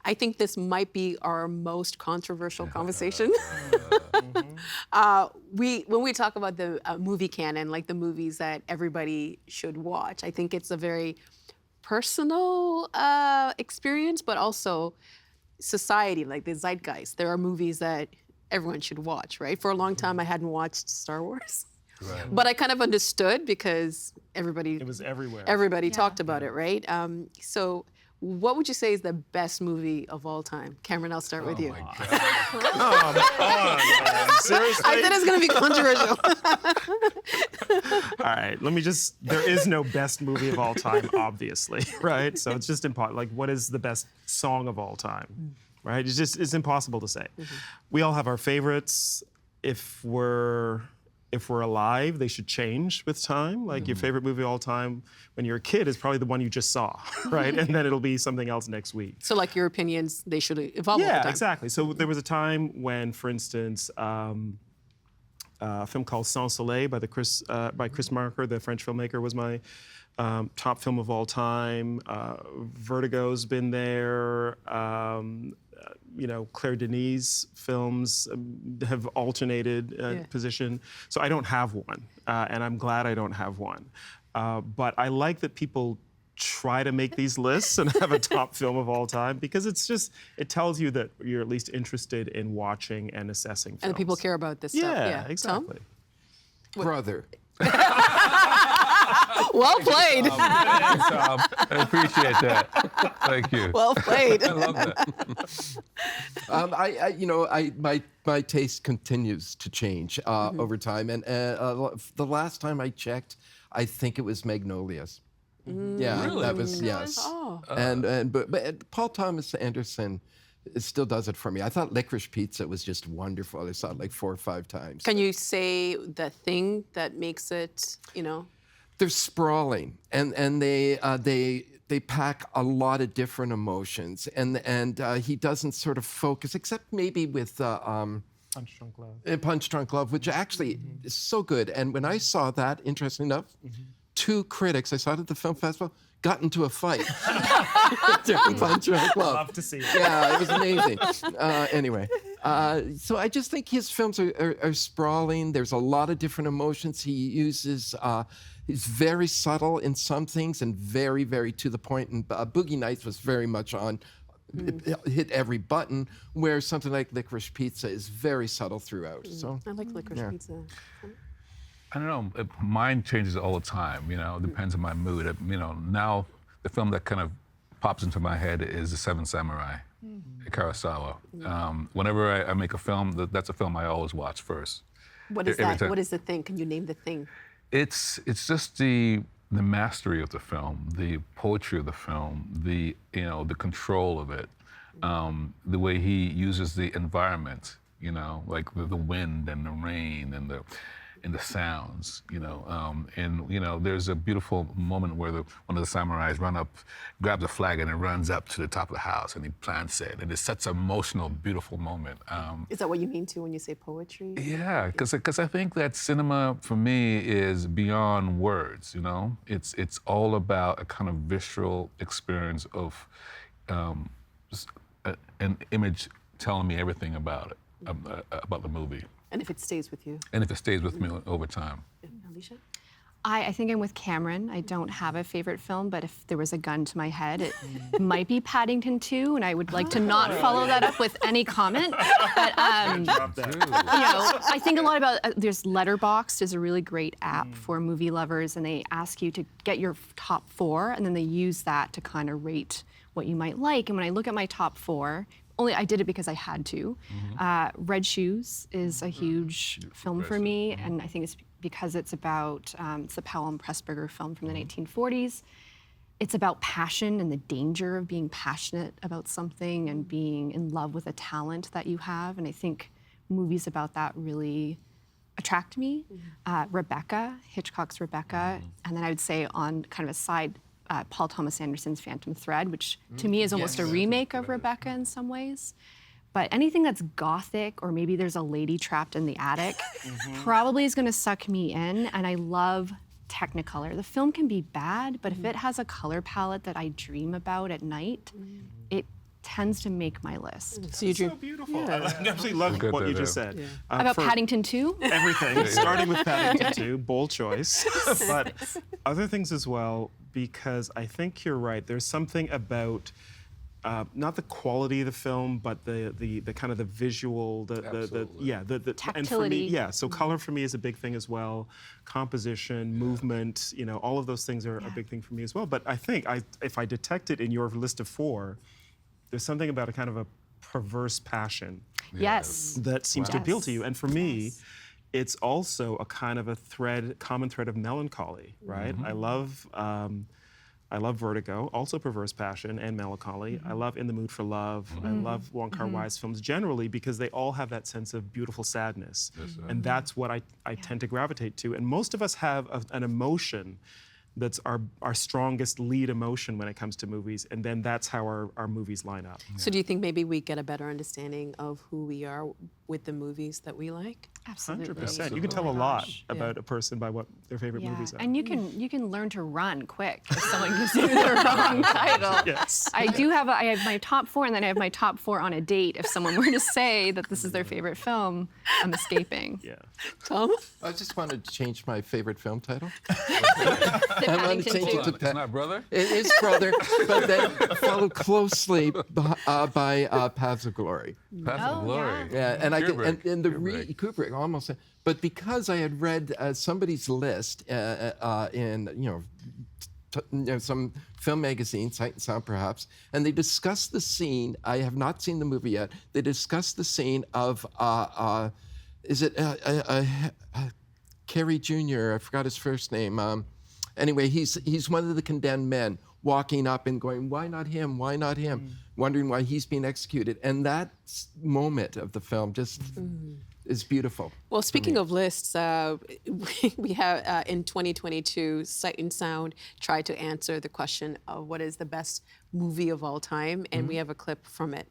I think this might be our most controversial conversation. When we talk about the movie canon, like the movies that everybody should watch, I think it's a very personal experience, but also society, like the zeitgeist. There are movies that everyone should watch, right? For a long time, I hadn't watched Star Wars. Right. But I kind of understood because It was everywhere. everybody talked about it, right? So what would you say is the best movie of all time? Cameron, I'll start with you. My God. Come on, man. Seriously? I said it's going to be controversial. All right, there is no best movie of all time, obviously, right? So it's just impossible. Like, what is the best song of all time, right? It's impossible to say. We all have our favorites. If we're alive, they should change with time. Like your favorite movie of all time when you're a kid is probably the one you just saw, right? And then it'll be something else next week. So like your opinions, they should evolve over Yeah, time. exactly. So there was a time when, for instance, a film called Sans Soleil by Chris Marker, the French filmmaker, was my top film of all time. Vertigo's been there. Claire Denis films have alternated position. So I don't have one, and I'm glad I don't have one. But I like that people try to make these lists and have a top film of all time, because it tells you that you're at least interested in watching and assessing films. And people care about this stuff. Yeah, exactly. Tom? Brother. Well played. Thanks, Thom. I appreciate that. Thank you. Well played. I love that. My taste continues to change over time, and the last time I checked, I think it was Magnolias. Yeah, Really? that was yes. Oh. But Paul Thomas Anderson still does it for me. I thought Licorice Pizza was just wonderful. I saw it like 4 or 5 times. Can you say the thing that makes it, They're sprawling, and they pack a lot of different emotions, and he doesn't sort of focus, except maybe with Punch Drunk Love. Punch Drunk Love, which actually is so good. And when I saw that, interesting enough, 2 critics, I saw it at the film festival, got into a fight during Punch Drunk Love. Love to see it. Yeah, it was amazing. Anyway, so I just think his films are sprawling. There's a lot of different emotions he uses. He's very subtle in some things and very, very to the point. And Boogie Nights was very much on, hit every button, where something like Licorice Pizza is very subtle throughout. So I like Licorice Pizza. I don't know. Mine changes all the time. It depends on my mood. Now the film that kind of pops into my head is The Seven Samurai, Kurosawa. Whenever I make a film, that's a film I always watch first. What is that? What is the thing? Can you name the thing? It's just the mastery of the film, the poetry of the film, the control of it, the way he uses the environment, like the wind and the rain and the sounds, there's a beautiful moment where one of the samurais grabs a flag and it runs up to the top of the house and he plants it, and it's such an emotional, beautiful moment. Is that what you mean too when you say poetry? Yeah, because I think that cinema for me is beyond words. It's all about a kind of visceral experience of an image telling me everything about it, about the movie. And if it stays with you? And if it stays with me over time. Alicia? I think I'm with Cameron. I don't have a favorite film, but if there was a gun to my head, it might be Paddington 2, and I would like to not follow that up with any comment. But I think a lot about there's Letterboxd is a really great app for movie lovers, and they ask you to get your top 4, and then they use that to kind of rate what you might like. And when I look at my top 4, I did it because I had to. Red Shoes is a huge film for me, and I think it's because it's about, it's a Powell and Pressburger film from the 1940s. It's about passion and the danger of being passionate about something and being in love with a talent that you have, and I think movies about that really attract me. Rebecca, Hitchcock's Rebecca, and then I would say on kind of a side, Paul Thomas Anderson's Phantom Thread, which to me is almost a remake of Rebecca in some ways. But anything that's gothic, or maybe there's a lady trapped in the attic, probably is gonna suck me in, and I love Technicolor. The film can be bad, but if it has a color palette that I dream about at night, tends to make my list. So you So dream. beautiful. I absolutely love Good what to you just know. said. Yeah. About For Paddington 2? everything, starting with Paddington 2, bold choice, but other things as well, because I think you're right. There's something about not the quality of the film, but the kind of the visual, the Absolutely. and for me, Tactility. yeah. So color for me is a big thing as well. Composition, movement, all of those things are a big thing for me as well. But I think if I detect it in your list of 4, there's something about a kind of a perverse passion Yes. that seems to appeal to Yes. you. And for me, it's also a kind of a common thread of melancholy, right? I love Vertigo, also perverse passion and melancholy. I love In the Mood for Love. I love Wong Kar-wai's films generally because they all have that sense of beautiful sadness. And that's what I tend to gravitate to. And most of us have an emotion that's our strongest lead emotion when it comes to movies, and then that's how our movies line up. So do you think maybe we get a better understanding of who we are with the movies that we like? Absolutely. 100%. You can tell a lot about a person by what their favorite movies are. And you can learn to run quick if someone gives you the wrong title. Yes. I have my top 4, and then I have my top 4 on a date. If someone were to say that this is their favorite film, I'm escaping. Yeah. Tom? I just wanted to change my favorite film title. The I want to Paddington change it 2. to It's not brother? It is Brother, but then followed closely by Paths of Glory. Paths of Oh, Glory. Yeah, and Kubrick. and the Kubrick almost, but because I had read somebody's list in some film magazine, Sight and Sound perhaps, and they discussed the scene. I have not seen the movie yet. They discussed the scene of is it Carey Jr. I forgot his first name. Anyway, he's one of the condemned men walking up and going, why not him? Why not him? Wondering why he's being executed. And that moment of the film just is beautiful. Well, speaking of lists, we have in 2022, Sight and Sound tried to answer the question of what is the best movie of all time, and we have a clip from it.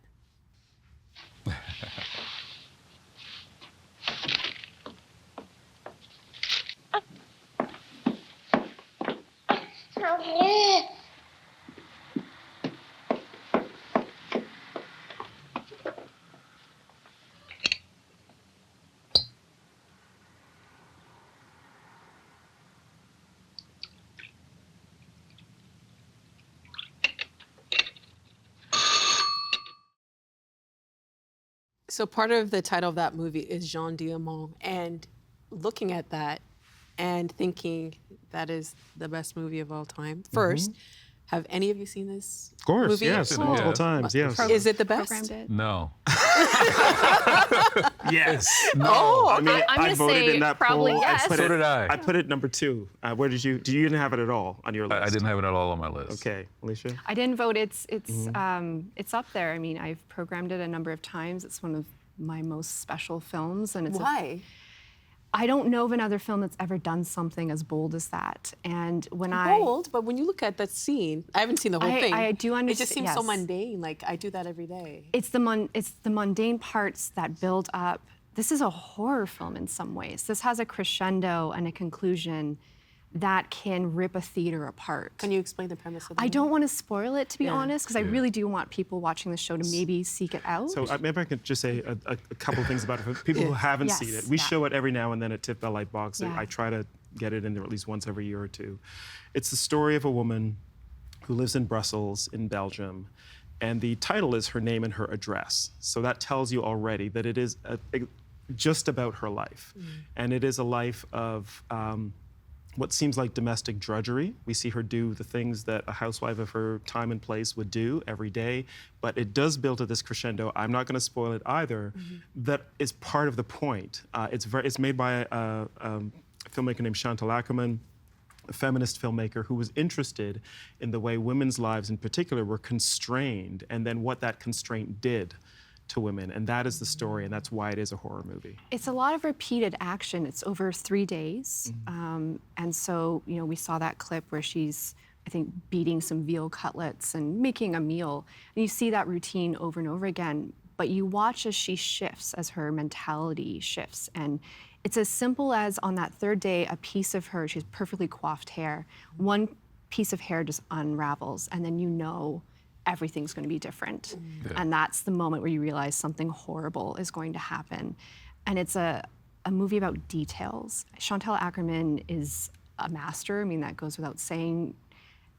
So part of the title of that movie is Jean Diamant, and looking at that and thinking that is the best movie of all time. First, have any of you seen this Of course, movie? yes, Oh. multiple Yes. times, yes. Is it the best? Programmed it. No. Yes. Oh, I mean, I'm I gonna voted say in that probably poll. yes. I put So it, did I. I put it number 2. Where did you didn't have it at all on your list? I didn't have it at all on my list. Okay, Alicia? I didn't vote. It's up there. I mean, I've programmed it a number of times. It's one of my most special films, and it's why? I don't know of another film that's ever done something as bold as that. And when Bold, but when you look at that scene, I haven't seen the whole thing. I do It just understand. seems so yes. mundane. Like I do that every day. It's the mundane parts that build up. This is a horror film in some ways. This has a crescendo and a conclusion that can rip a theater apart. Can you explain the premise of the I movie? don't want to spoil it, to be Yeah. honest, because I really do want people watching the show to maybe seek it out. So maybe I could just say a couple of things about it for people who haven't Yes, seen it. We yeah. show it every now and then at Tip Bell Light Box. Yeah. I try to get it in there at least once every year or two. It's the story of a woman who lives in Brussels, in Belgium, and the title is Her Name and Her Address. So that tells you already that it is just about her life. And it is a life of what seems like domestic drudgery. We see her do the things that a housewife of her time and place would do every day, but it does build to this crescendo. I'm not going to spoil it either. That is part of the point. It's made by a filmmaker named Chantal Ackerman, a feminist filmmaker who was interested in the way women's lives in particular were constrained, and then what that constraint did to women. And that is the story, and that's why it is a horror movie. It's a lot of repeated action. It's over 3 days. And so, we saw that clip where she's, I think, beating some veal cutlets and making a meal. And you see that routine over and over again. But you watch as she shifts, as her mentality shifts. And it's as simple as on that 3rd day, a piece of her, she has perfectly coiffed hair. One piece of hair just unravels, and then everything's going to be different. And that's the moment where you realize something horrible is going to happen. And it's a movie about details. Chantal Akerman is a master. I mean, that goes without saying.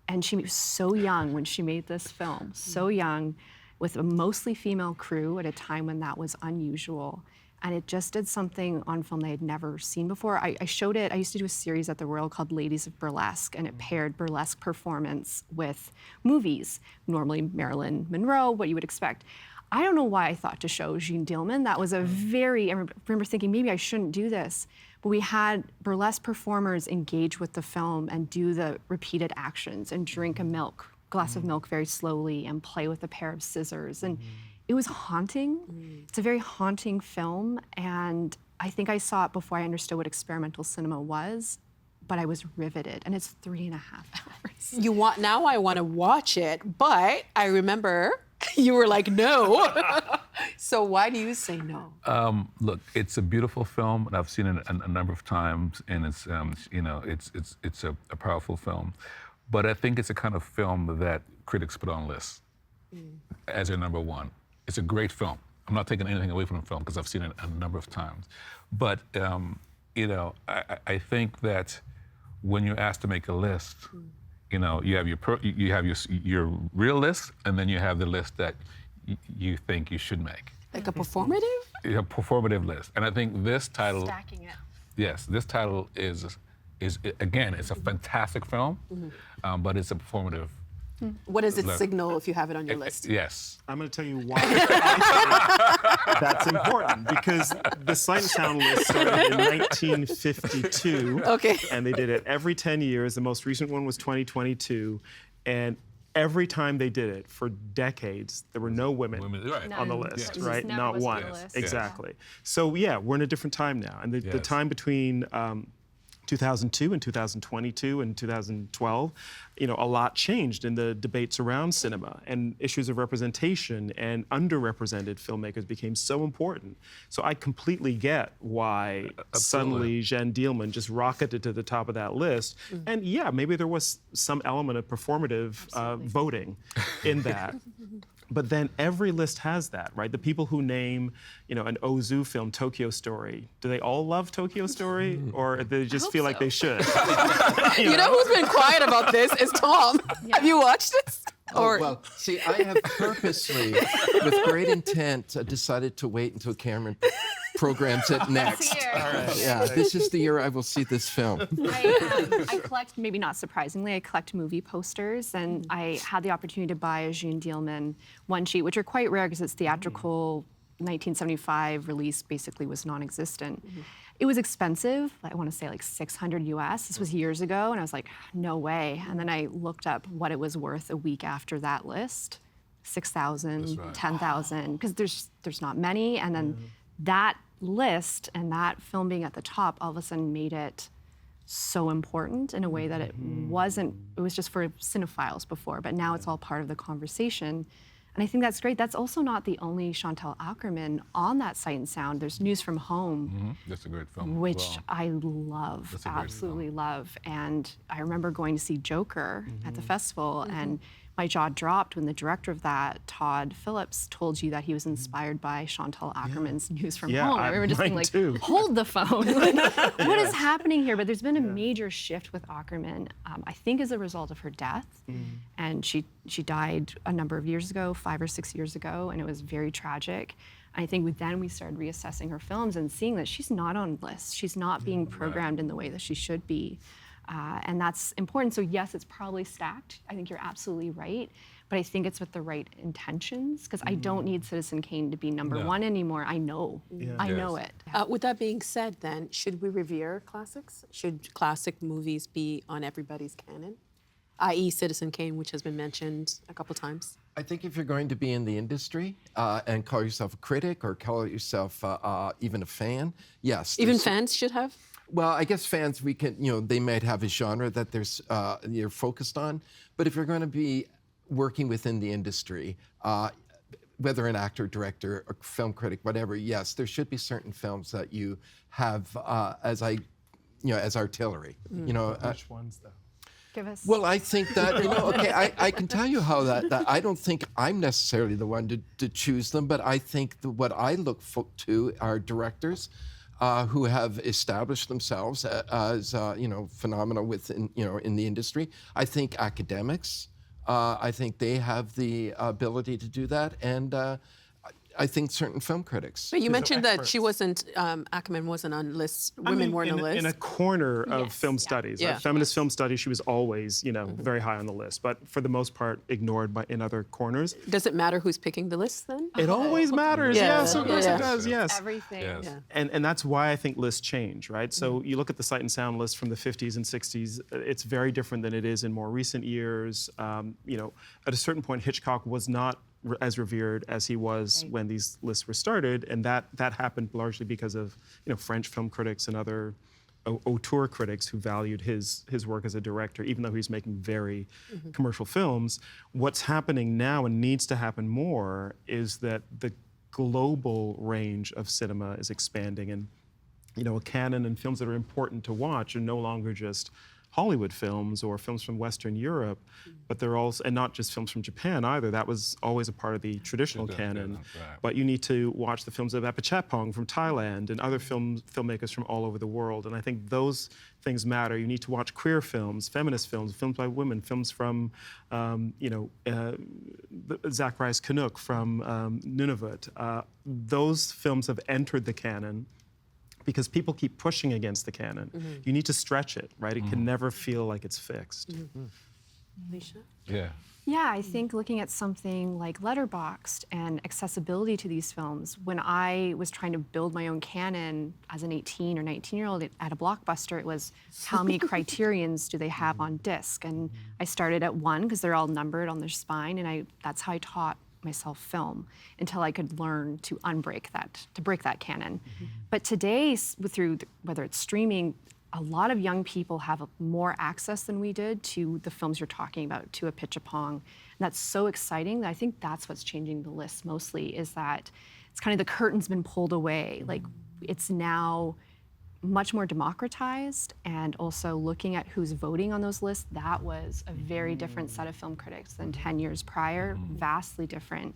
And she was so young when she made this film, so young, with a mostly female crew at a time when that was unusual. And it just did something on film they had never seen before. I showed it, I used to do a series at the Royal called Ladies of Burlesque, and it paired burlesque performance with movies, normally Marilyn Monroe, what you would expect. I don't know why I thought to show Jeanne Dielman. That was a I remember thinking, maybe I shouldn't do this. But we had burlesque performers engage with the film and do the repeated actions and drink a glass of milk very slowly and play with a pair of scissors. And it was haunting. It's a very haunting film. And I think I saw it before I understood what experimental cinema was, but I was riveted. And it's 3.5 hours. Now I want to watch it, but I remember you were like, no. So why do you say no? Look, it's a beautiful film, and I've seen it a number of times, and it's it's a powerful film. But I think it's a kind of film that critics put on lists as their number one. It's a great film. I'm not taking anything away from the film because I've seen it a number of times. But I think that when you're asked to make a list, you have your real list, and then you have the list that you think you should make. Like a performative? A performative list. And I think this title, Stacking it. yes, this title is again, it's a fantastic film, but it's a performative. What does it signal if you have it on your list? Yes. I'm going to tell you why that's important, because the Sight and Sound list started in 1952. Okay. And they did it every 10 years. The most recent one was 2022. And every time they did it for decades, there were no women Right. on the None. list, Yes. right? Never Not was on one. the list. Exactly. So yeah, we're in a different time now. And the Yes. time between 2002 and 2022 and 2012, a lot changed in the debates around cinema, and issues of representation and underrepresented filmmakers became so important. So I completely get why suddenly Jeanne Dielman just rocketed to the top of that list. And yeah, maybe there was some element of performative voting in that. But then every list has that, right? The people who name, an Ozu film, Tokyo Story, do they all love Tokyo Story, or do they just feel like they should? You know who's been quiet about this is Thom. Have you watched this? Well, see, I have purposely, with great intent, decided to wait until Cameron programs it next. Yeah, this is the year I will see this film. I collect, maybe not surprisingly, I collect movie posters, and I had the opportunity to buy a Jeanne Dielman one sheet, which are quite rare because its theatrical 1975 release basically was non-existent. It was expensive, I want to say like $600 US. This was years ago, and I was like, no way. And then I looked up what it was worth a week after that list, 6,000, right. 10,000, because there's not many. And then that list and that film being at the top all of a sudden made it so important in a way that it wasn't, it was just for cinephiles before, but now it's all part of the conversation. And I think that's great. That's also not the only Chantal Akerman on that Sight and Sound. There's News from Home, That's a great film. which as well. I love, That's a great absolutely love. And I remember going to see Joker at the festival, and my jaw dropped when the director of that, Todd Phillips, told you that he was inspired by Chantal Ackerman's News from Home. I remember just being like, too. hold the phone. Like, what is happening here? But there's been a major shift with Akerman, I think as a result of her death. And she died a number of years ago, 5 or 6 years ago, and it was very tragic. I think then we started reassessing her films and seeing that she's not on lists. She's not being programmed in the way that she should be. And that's important. So yes, it's probably stacked. I think you're absolutely right. But I think it's with the right intentions, because I don't need Citizen Kane to be number one anymore. I know. I know it. With that being said, then, should we revere classics? Should classic movies be on everybody's canon? i.e. Citizen Kane, which has been mentioned a couple times. I think if you're going to be in the industry and call yourself a critic or call yourself even a fan, yes. Even fans should have? Well, I guess fans, we can, they might have a genre that you're focused on, but if you're going to be working within the industry, whether an actor, director, or film critic, whatever, yes, there should be certain films that you have as artillery. Which ones, though? Give us. Well, I think that, okay, I can tell you how that I don't think I'm necessarily the one to choose them, but I think what I look to are directors who have established themselves as, phenomena within, in the industry. I think academics, I think they have the ability to do that, and I think certain film critics. But you mentioned that experts. she wasn't, Ackerman wasn't on lists, I women mean, weren't on the list. in a corner of Yes, film yeah. studies, Yeah. right? Feminist film studies, she was always, very high on the list, but for the most part, ignored in other corners. Does it matter who's picking the list then? It always matters. Yeah. Yes, of course Yeah. it does. Yes. Everything. Yes. Yeah. And that's why I think lists change, right? So you look at the Sight and Sound list from the 50s and 60s, it's very different than it is in more recent years. At a certain point, Hitchcock was not as revered as he was Right. when these lists were started, and that happened largely because of French film critics and other auteur critics who valued his work as a director, even though he's making very commercial films. What's happening now and needs to happen more is that the global range of cinema is expanding, and a canon and films that are important to watch are no longer just Hollywood films or films from Western Europe, but they're also, and not just films from Japan either. That was always a part of the traditional canon. Right. But you need to watch the films of Apichatpong from Thailand and other filmmakers from all over the world. And I think those things matter. You need to watch queer films, feminist films, films by women, films from, Zacharias Canuck from Nunavut. Those films have entered the canon because people keep pushing against the canon. You need to stretch it, right? It can never feel like it's fixed. Alicia? Yeah. Yeah, I think looking at something like Letterboxd and accessibility to these films, when I was trying to build my own canon as an 18 or 19-year-old at a Blockbuster, it was how many criterions do they have on disc? And I started at 1 because they're all numbered on their spine, and that's how I taught myself film until I could learn to break that canon. But today, through whether it's streaming, a lot of young people have more access than we did to the films you're talking about, to Apichatpong. And that's so exciting that I think that's what's changing the list mostly, is that it's kind of the curtain's been pulled away. Like, it's now much more democratized, and also looking at who's voting on those lists, that was a very different set of film critics than 10 years prior, vastly different.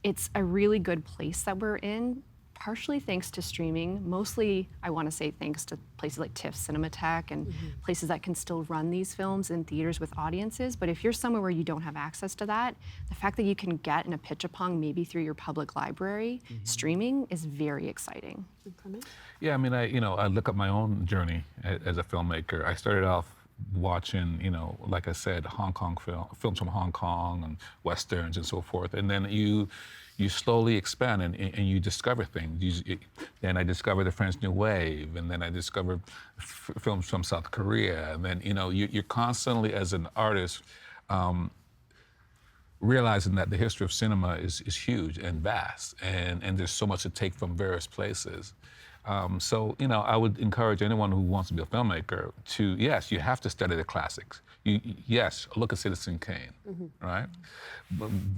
It's a really good place that we're in, partially thanks to streaming, mostly I want to say thanks to places like TIFF Cinematheque and places that can still run these films in theaters with audiences. But if you're somewhere where you don't have access to that, the fact that you can get an Apichatpong maybe through your public library streaming is very exciting. Yeah, I mean, I look at my own journey as a filmmaker. I started off watching, like I said, Hong Kong films from Hong Kong and Westerns and so forth. And then you slowly expand and you discover things. Then I discovered the French New Wave, and then I discovered films from South Korea. And then, you're constantly, as an artist, realizing that the history of cinema is huge and vast, and there's so much to take from various places. So, I would encourage anyone who wants to be a filmmaker to, yes, you have to study the classics. Yes, look at Citizen Kane, right?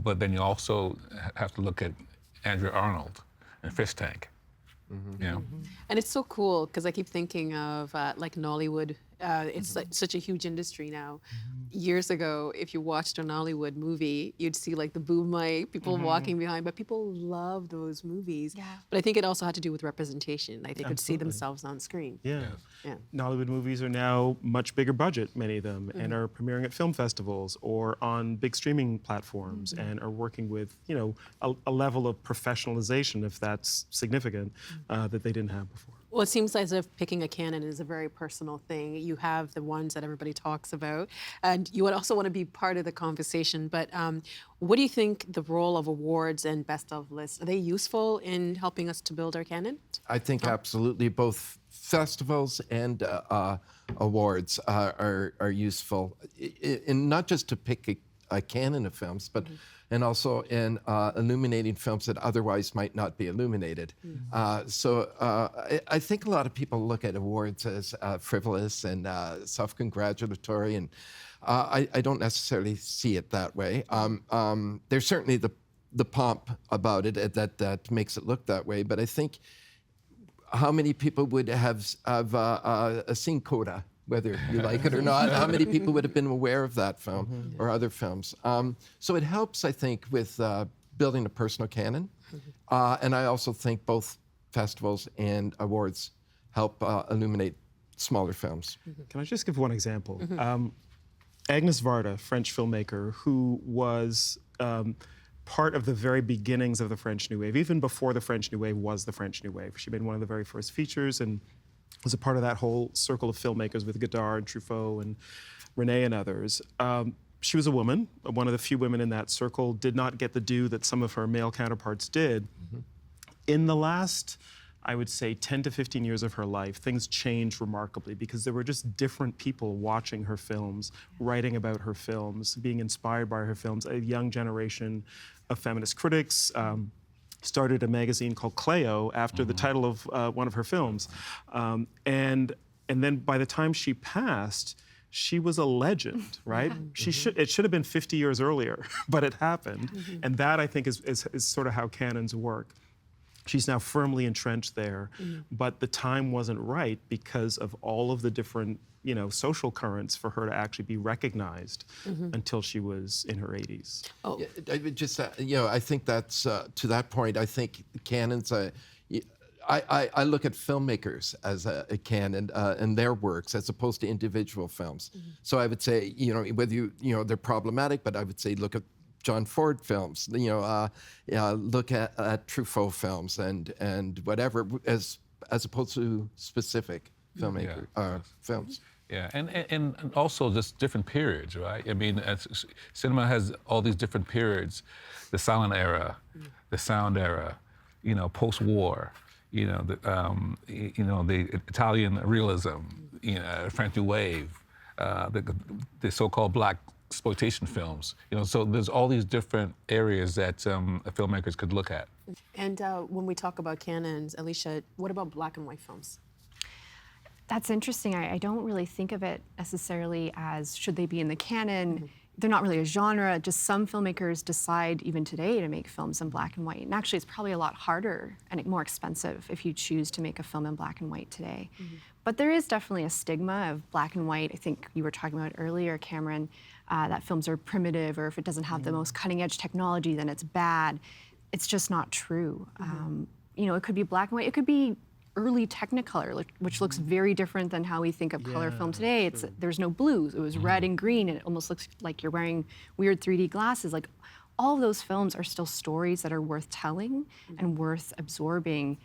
But then you also have to look at Andrea Arnold and Fish Tank. And it's so cool because I keep thinking of like Nollywood. It's like such a huge industry now. Years ago, if you watched a Nollywood movie, you'd see like the boom mic, people walking behind, but people love those movies. Yeah. But I think it also had to do with representation. Like they could see Absolutely. themselves on screen. Yeah. Yeah. Nollywood movies are now much bigger budget, many of them, and are premiering at film festivals or on big streaming platforms, and are working with, a level of professionalization, if that's significant, that they didn't have before. Well, it seems as if picking a canon is a very personal thing. You have the ones that everybody talks about, and you would also want to be part of the conversation. But what do you think the role of awards and best of lists, are they useful in helping us to build our canon? I think absolutely both festivals and awards are useful, in not just to pick a canon of films, but and also in illuminating films that otherwise might not be illuminated. So I think a lot of people look at awards as frivolous and self-congratulatory, and I don't necessarily see it that way. There's certainly the pomp about it that makes it look that way, but I think how many people would have seen Coda whether you like it or not. How many people would have been aware of that film or other films? So it helps, I think, with building a personal canon. And I also think both festivals and awards help illuminate smaller films. Can I just give one example? Agnes Varda, French filmmaker, who was part of the very beginnings of the French New Wave, even before the French New Wave was the French New Wave. She made one of the very first features and was a part of that whole circle of filmmakers with Godard and Truffaut and René and others. She was a woman, one of the few women in that circle, did not get the due that some of her male counterparts did. In the last, I would say, 10 to 15 years of her life, things changed remarkably because there were just different people watching her films, writing about her films, being inspired by her films. A young generation of feminist critics started a magazine called Cleo after the title of one of her films. And then by the time she passed, she was a legend, right? It should have been 50 years earlier, but it happened. And that, I think, is sort of how canons work. She's now firmly entrenched there, but the time wasn't right because of all of the different, social currents for her to actually be recognized until she was in her 80s. Oh, Yeah, I would just, I think that's, to that point, I think canons, I look at filmmakers as a canon and their works as opposed to individual films. So I would say, whether they're problematic, but I would say look at John Ford films, look at Truffaut films and whatever, as opposed to specific filmmaker films. Yeah, and also just different periods, right? I mean, cinema has all these different periods: the silent era, the sound era, post-war, the Italian realism, French New Wave, the so-called black exploitation films. So there's all these different areas that filmmakers could look at. and when we talk about canons, Alicia, what about black and white films? That's interesting. I don't really think of it necessarily as should they be in the canon. They're not really a genre. Just some filmmakers decide even today to make films in black and white. And actually, it's probably a lot harder and more expensive if you choose to make a film in black and white today. But there is definitely a stigma of black and white. I think you were talking about earlier, Cameron, that films are primitive, or if it doesn't have the most cutting edge technology, then it's bad. It's just not true. It could be black and white. It could be early Technicolor, which looks very different than how we think of color film today. There's no blues. It was red and green, and it almost looks like you're wearing weird 3D glasses. Like, all of those films are still stories that are worth telling and worth absorbing.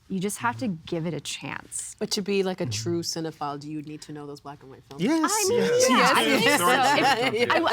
You just have to give it a chance. But to be like a true cinephile, do you need to know those black and white films? Yes. I mean, I think so.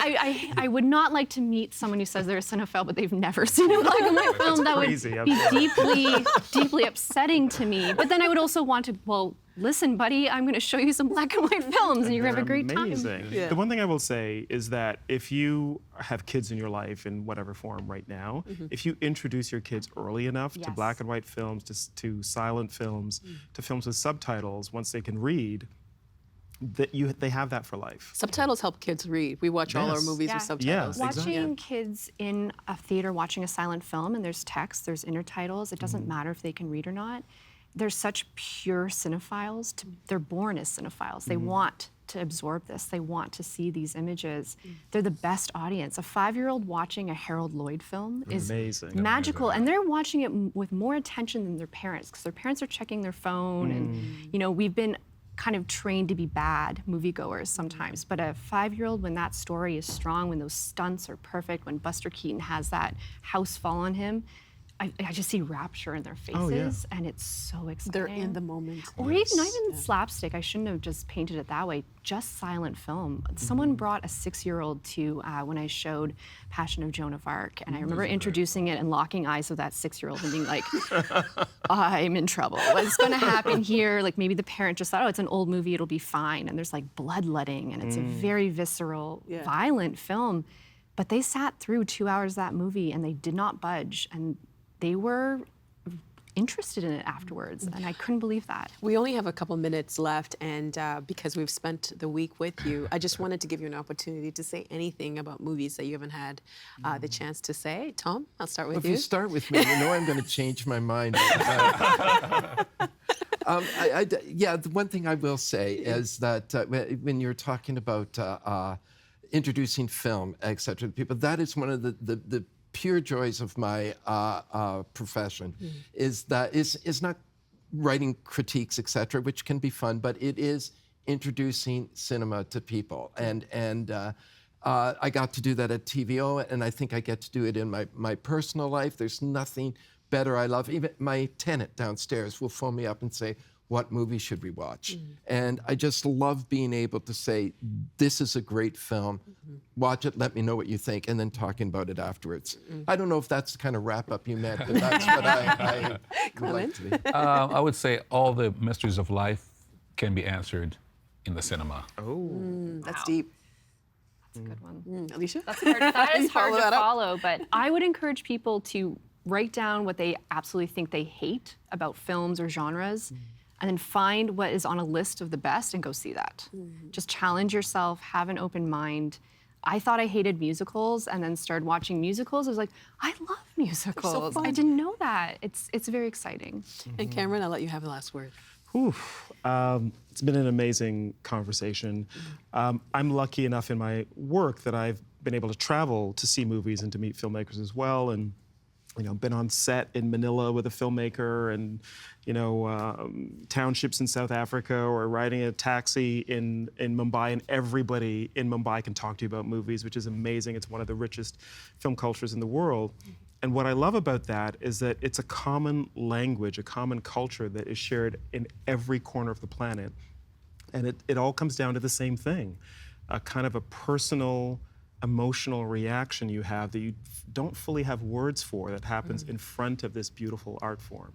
I would not like to meet someone who says they're a cinephile, but they've never seen a black and white film. That would crazy, be deeply upsetting to me. But then I would also want to, well, listen, buddy, I'm going to show you some black and white films, and you're going to have a great amazing. time. Yeah. The one thing I will say is that if you have kids in your life in whatever form right now, if you introduce your kids early enough to Yes. black and white films, to silent films, to films with subtitles, once they can read, they have that for life. Subtitles help kids read. We watch all our Yes. movies Yeah. with subtitles. Yeah, exactly. Watching kids in a theater watching a silent film, and there's text, there's intertitles, it doesn't matter if they can read or not. They're such pure cinephiles. They're born as cinephiles. They want to absorb this. They want to see these images. They're the best audience. A 5-year-old watching a Harold Lloyd film is Amazing. magical, and they're watching it with more attention than their parents, because their parents are checking their phone, and we've been kind of trained to be bad moviegoers sometimes. But a 5-year-old, when that story is strong, when those stunts are perfect, when Buster Keaton has that house fall on him, I just see rapture in their faces, and it's so exciting. They're in the moment. Or even not even slapstick. I shouldn't have just painted it that way. Just silent film. Someone brought a 6-year-old to when I showed Passion of Joan of Arc, and I remember introducing it and locking eyes with that 6-year-old and being like, "I'm in trouble. What's going to happen here?" Like, maybe the parent just thought, "Oh, it's an old movie. It'll be fine." And there's like bloodletting, and it's a very visceral, violent film. But they sat through 2 hours of that movie, and they did not budge, and they were interested in it afterwards, and I couldn't believe that. We only have a couple minutes left, and because we've spent the week with you, I just wanted to give you an opportunity to say anything about movies that you haven't had the chance to say. Thom, I'll start with If you. you start with me, you know I'm going to change my mind. Yeah, the one thing I will say is that when you're talking about introducing film, et cetera, to people, that is one of the pure joys of my profession, is not writing critiques, et cetera, which can be fun, but it is introducing cinema to people. And I got to do that at TVO, and I think I get to do it in my personal life. There's nothing better I love. Even my tenant downstairs will phone me up and say, what movie should we watch? And I just love being able to say, this is a great film. Watch it, let me know what you think, and then talking about it afterwards. I don't know if that's the kind of wrap-up you meant, but that's what I would like to be. I would say all the mysteries of life can be answered in the cinema. That's deep. That's a good one. Alicia? That is hard Follow to that up. follow, but I would encourage people to write down what they absolutely think they hate about films or genres, and then find what is on a list of the best and go see that. Just challenge yourself, have an open mind. I thought I hated musicals and then started watching musicals. I was like, I love musicals. I didn't know that. It's very exciting. And Cameron, I'll let you have the last word. It's been an amazing conversation. I'm lucky enough in my work that I've been able to travel to see movies and to meet filmmakers as well, and been on set in Manila with a filmmaker, and townships in South Africa, or riding a taxi in Mumbai, and everybody in Mumbai can talk to you about movies, which is amazing. It's one of the richest film cultures in the world. And what I love about that is that it's a common language, a common culture that is shared in every corner of the planet. And it all comes down to the same thing, a kind of a personal, emotional reaction you have that you don't fully have words for, that happens in front of this beautiful art form.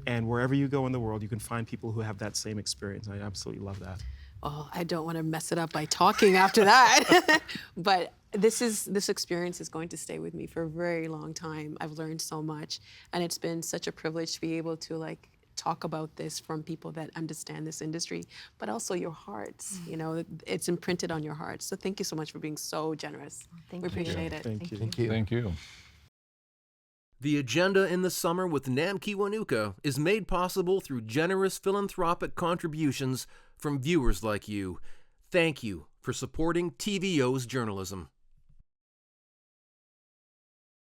And wherever you go in the world, you can find people who have that same experience. I absolutely love that. Well, I don't want to mess it up by talking after that, but this experience is going to stay with me for a very long time. I've learned so much, and it's been such a privilege to be able to talk about this from people that understand this industry, but also your hearts. It's imprinted on your hearts. So thank you so much for being so generous. Thank we you. appreciate it. Thank you. Thank you. Thank you. The Agenda in the Summer with Nam Kiwanuka is made possible through generous philanthropic contributions from viewers like you. Thank you for supporting TVO's journalism.